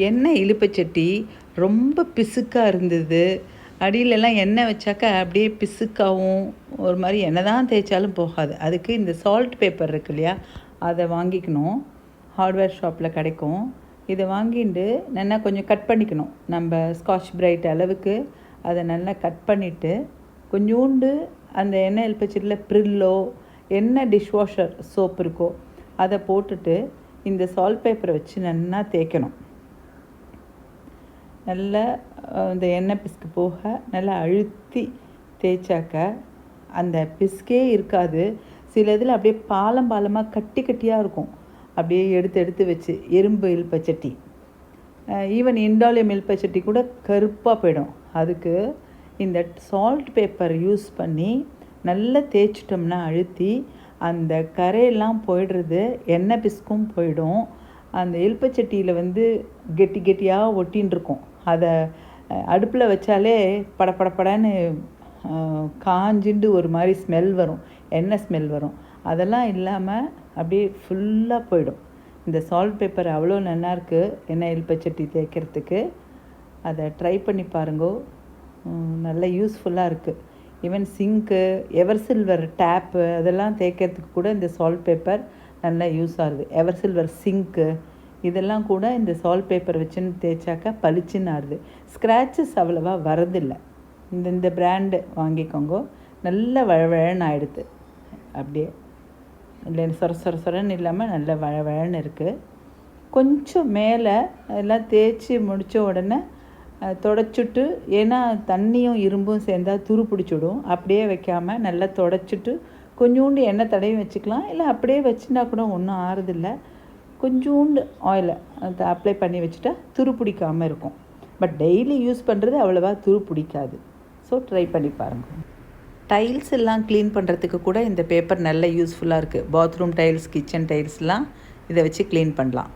எண்ணெய் இலுப்பைச்சட்டி ரொம்ப பிசுக்காக இருந்தது. அடியிலலாம் எண்ணெய் வச்சாக்கா அப்படியே பிசுக்காகவும் ஒரு மாதிரி என்ன தான் தேய்ச்சாலும் போகாது. அதுக்கு இந்த சால்ட் பேப்பர் இருக்கு இல்லையா, அதை வாங்கிக்கணும். ஹார்ட்வேர் ஷாப்பில் கிடைக்கும். இதை வாங்கிட்டு நல்லா கொஞ்சம் கட் பண்ணிக்கணும். நம்ம ஸ்காட்ச் பிரைட் அளவுக்கு அதை நல்லா கட் பண்ணிவிட்டு கொஞ்சோண்டு அந்த எண்ணெய் இலுப்பைச்சட்டியில் ப்ரில்லோ என்ன டிஷ்வாஷர் சோப் இருக்கோ அதை போட்டுட்டு இந்த சால்ட் பேப்பரை வச்சு நல்லா தேய்க்கணும். நல்லா இந்த எண்ணெய் பிசுக்கு போக நல்லா அழுத்தி தேய்ச்சாக்க அந்த பிசுக்கே இருக்காது. சில இதில் அப்படியே பாலமாக கட்டி கட்டியாக இருக்கும். அப்படியே எடுத்து வச்சு எறும்பு இலுப்பைச்சட்டி, ஈவன் இண்டாலியம் இலுப்பைச்சட்டி கூட கருப்பாக போயிடும். அதுக்கு இந்த சால்ட் பேப்பர் யூஸ் பண்ணி நல்லா தேய்ச்சிட்டோம்னா அழுத்தி அந்த கரையெல்லாம் போயிடுறது, எண்ணெய் பிசுக்கும் போயிடும். அந்த இலுப்பைச்சட்டியில் கெட்டியாக ஒட்டின்னு இருக்கும். அதை அடுப்பில் வச்சாலே படன்னு காஞ்சிண்டு ஒரு மாதிரி ஸ்மெல் வரும், எண்ணெய் ஸ்மெல் வரும். அதெல்லாம் இல்லாமல் அப்படியே ஃபுல்லாக போயிடும். இந்த சால்ட் பேப்பர் அவ்வளோ நல்லாயிருக்கு எண்ணெய் இலுப்பைச்சட்டி தேய்க்கிறதுக்கு. அதை ட்ரை பண்ணி பாருங்கோ, நல்ல யூஸ்ஃபுல்லாக இருக்குது. ஈவன் சிங்க்கு, எவர் சில்வர் டேப்பு அதெல்லாம் தேய்க்கிறதுக்கு கூட இந்த சால்ட் பேப்பர் நல்லா யூஸ் ஆகுது. எவர் சில்வர் சிங்க்கு இதெல்லாம் கூட இந்த சால்ட் பேப்பர் வச்சுன்னு தேய்ச்சாக்கா பளிச்சுன்னு ஆகுது. ஸ்க்ராச்சஸ் அவ்வளோவா வரதில்லை. இந்த பிராண்டு வாங்கிக்கோங்க, நல்ல வழவழன்னு ஆகிடுது. அப்படியே இல்லை சொரன்னு இல்லாமல் நல்ல வழவழன்னு இருக்குது. கொஞ்சம் மேலே எல்லாம் தேய்ச்சி முடித்த உடனே தொடச்சிட்டு, ஏன்னா தண்ணியும் இரும்பும் சேர்ந்தால் துரு பிடிச்சிடும். அப்படியே வைக்காமல் நல்லா தொடச்சிட்டு கொஞ்சோண்டு எண்ணெய் தடவி வச்சுக்கலாம். இல்லை அப்படியே வச்சுட்டா கூட ஒன்றும் ஆறுதில்லை. கொஞ்சோண்டு ஆயிலை அதை அப்ளை பண்ணி வச்சுட்டா துரு பிடிக்காமல் இருக்கும். பட் டெய்லி யூஸ் பண்ணுறது அவ்வளோவா துரு பிடிக்காது. ஸோ ட்ரை பண்ணி பாருங்கள். டைல்ஸ் எல்லாம் க்ளீன் பண்ணுறதுக்கு கூட இந்த பேப்பர் நல்ல யூஸ்ஃபுல்லாக இருக்குது. பாத்ரூம் டைல்ஸ், கிச்சன் டைல்ஸ்லாம் இதை வச்சு க்ளீன் பண்ணலாம்.